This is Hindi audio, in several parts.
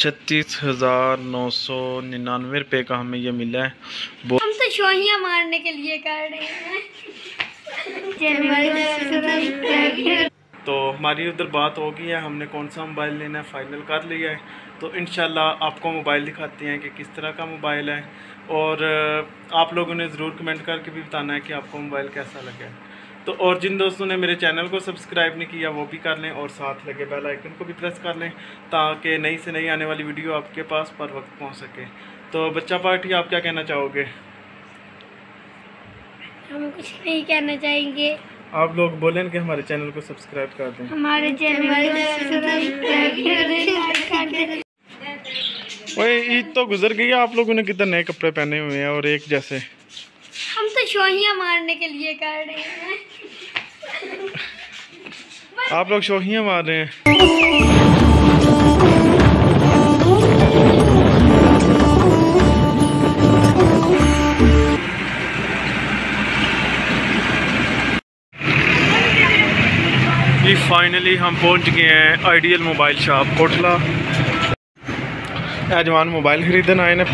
₹36,999 का हमें ये मिला है। हम तो शोहियां मारने के लिए कर रहे हैं। तो हमारी उधर बात हो गई है, हमने कौन सा मोबाइल लेना है फाइनल कर लिया है। तो इंशाल्लाह आपको मोबाइल दिखाते हैं कि किस तरह का मोबाइल है, और आप लोगों ने ज़रूर कमेंट करके भी बताना है कि आपको मोबाइल कैसा लगा है। तो और जिन दोस्तों ने मेरे चैनल को सब्सक्राइब नहीं किया वो भी कर लें, और साथ लगे बेल आइकन को भी प्रेस कर लें, ताकि नई से नई आने वाली वीडियो आपके पास पर वक्त पहुंच सके। तो बच्चा पार्टी, आप क्या कहना चाहोगे? हम कुछ नहीं कहना चाहेंगे, आप लोग बोलें कि हमारे चैनल को सब्सक्राइब कर दें। हमारे चैनल को सब्सक्राइब कर दें। वही ईद तो गुजर गई है, आप लोगों ने कितने नए कपड़े पहने हुए हैं और एक जैसे। हम तो शोहियां मारने के लिए कर रहे हैं। आप लोग शोहियां मार रहे हैं। जी फाइनली हम पहुंच गए हैं आइडियल मोबाइल शॉप कोटला। जवान मोबाइल खरीदन आए ने।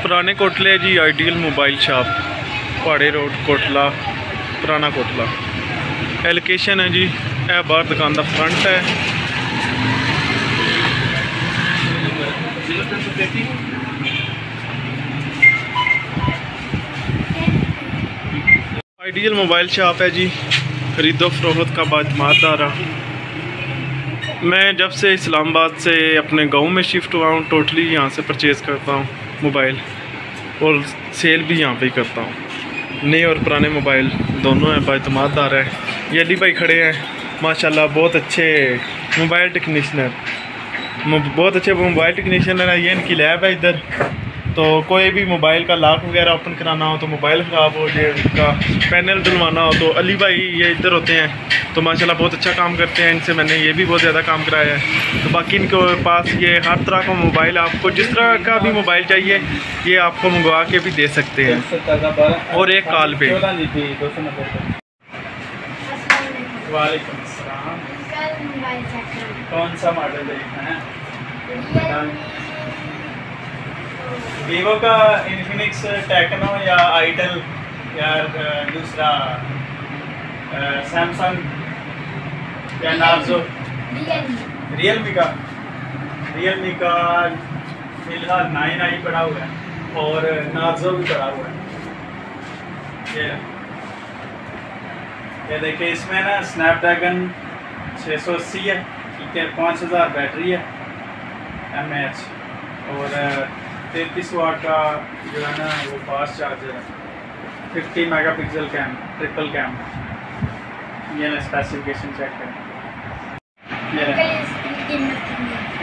पुराने कोटले जी आइडियल मोबाइल शॉप, पहाड़ी रोड कोटला, पुराना कोटला। लोकेशन है जी यह बाहर दुकान का फ्रंट है। आइडियल मोबाइल शॉप है जी, खरीदो फरोख्त का बातमादारा। मैं जब से इस्लामाबाद से अपने गांव में शिफ्ट हुआ हूँ, टोटली यहाँ से परचेज़ करता हूँ मोबाइल, और सेल भी यहाँ पे ही करता हूँ। नए और पुराने मोबाइल दोनों हैं, बातमादार है। ये अली भाई खड़े हैं माशाल्लाह, बहुत अच्छे मोबाइल टेक्नीशियनर, बहुत अच्छे मोबाइल टेक्नीशियनर है। ये इनकी लैब है इधर। तो कोई भी मोबाइल का लॉक वगैरह ओपन कराना हो, तो मोबाइल ख़राब हो जाए, उसका पैनल डलवाना हो, तो अली भाई ये इधर होते हैं। तो माशाल्लाह बहुत अच्छा काम करते हैं। इनसे मैंने ये भी बहुत ज़्यादा काम कराया है। तो बाकी इनके पास ये हर तरह का मोबाइल, आपको जिस तरह का भी मोबाइल चाहिए ये आपको मंगवा के भी दे सकते हैं, और एक कॉल पे। वालेकुम अस्सलाम। कौन सा मॉडल देखना है? वीवो का इन्फिनिक्स टेक्नो या आइटल या दूसरा सैमसंग या नार्जो? रियलमी का फिलहाल 9i पड़ा हुआ है, और नार्जो भी पड़ा हुआ है। ये देखिए, इसमें ना स्नैपड्रैगन 680 है, ठीक है, 5000 बैटरी है mAh, और 33 वाट का जो है ना वो फास्ट चार्जर है। 50 मेगापिक्सल कैम, ट्रिपल कैम। ये ना स्पेसिफिकेशन चेक करें। ये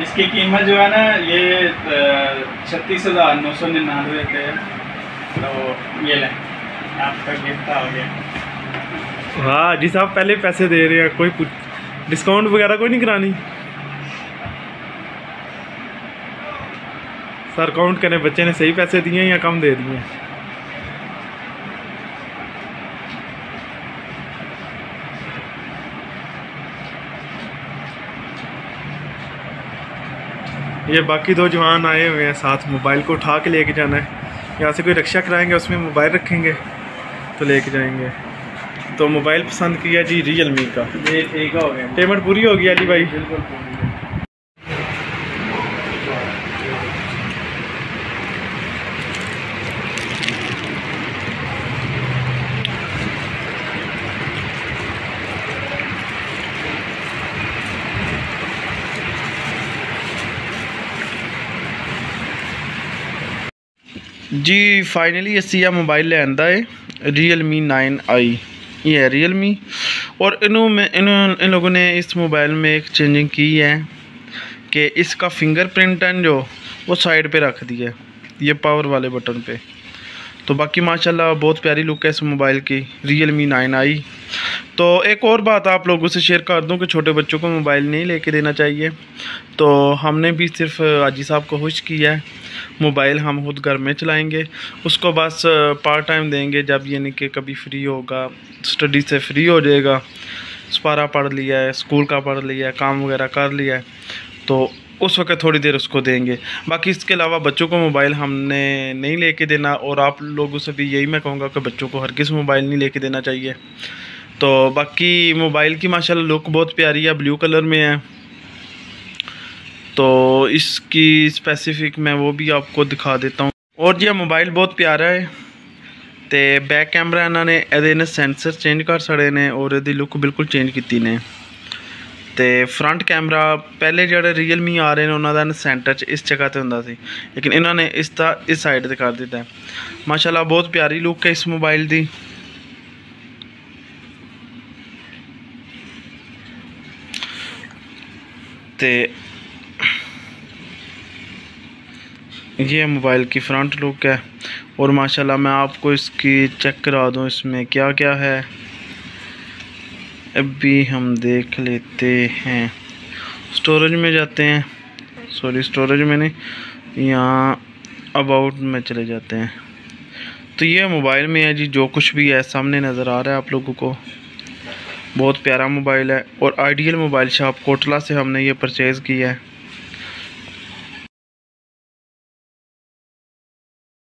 इसकी कीमत जो है ना ये 36,999 रुपये है। तो ये लें, आपका गिफ्ट आ गया। हाँ जी साहब, पहले पैसे दे रहे हैं, कोई डिस्काउंट वगैरह कोई नहीं करानी। सर काउंट करें, बच्चे ने सही पैसे दिए या कम दे दिए? ये बाकी दो जवान आए हुए हैं साथ, मोबाइल को उठा के लेके जाना है। यहाँ से कोई रिक्शा कराएंगे, उसमें मोबाइल रखेंगे तो लेके जाएंगे। तो मोबाइल पसंद किया जी रियलमी का। ये ठीक हो गया, पेमेंट पूरी हो गई अली भाई? बिल्कुल पूरी। जी फाइनली असी यह मोबाइल लिया है रियलमी 9i। ये है रियलमी, और इन लोगों ने इस मोबाइल में एक चेंजिंग की है कि इसका फिंगरप्रिंट है जो वो साइड पे रख दिया है, ये पावर वाले बटन पे। तो बाकी माशाल्लाह बहुत प्यारी लुक है इस मोबाइल की, रियलमी 9i। तो एक और बात आप लोगों से शेयर कर दूं कि छोटे बच्चों को मोबाइल नहीं लेके देना चाहिए। तो हमने भी सिर्फ हाजी साहब को खुश किया है, मोबाइल हम खुद घर में चलाएंगे, उसको बस पार्ट टाइम देंगे जब यानी कि कभी फ्री होगा, स्टडी से फ्री हो जाएगा, स्पारा पढ़ लिया है, स्कूल का पढ़ लिया है, काम वगैरह कर लिया है, तो उस वक्त थोड़ी देर उसको देंगे। बाकी इसके अलावा बच्चों को मोबाइल हमने नहीं लेके देना। और आप लोगों से भी यही मैं कहूँगा कि बच्चों को हरगिज़ मोबाइल नहीं लेके देना चाहिए। तो बाकी मोबाइल की माशाल्लाह लुक बहुत प्यारी है, ब्लू कलर में है। तो इसकी स्पेसिफिक मैं वो भी आपको दिखा देता हूँ। और जी मोबाइल बहुत प्यारा है। तो बैक कैमरा इन्होंने ये सेंसर चेंज कर छड़े ने और ये लुक बिल्कुल चेंज की ने। तो फ्रंट कैमरा पहले जो रियलमी आ रहे हैं उन्होंने सेंटर च इस जगह पर होंदा सी, लेकिन इन्होंने इस साइड से कर दिता है। माशाल्लाह बहुत प्यारी लुक है इस मोबाइल की। तो ये मोबाइल की फ्रंट लुक है। और माशाल्लाह मैं आपको इसकी चेक करा दूँ इसमें क्या क्या है, अभी हम देख लेते हैं। स्टोरेज में जाते हैं, सॉरी स्टोरेज में नहीं, यहाँ अबाउट में चले जाते हैं। तो ये मोबाइल में है जी, जो कुछ भी है सामने नज़र आ रहा है आप लोगों को। बहुत प्यारा मोबाइल है और आइडियल मोबाइल शॉप कोटला से हमने ये परचेज़ किया है।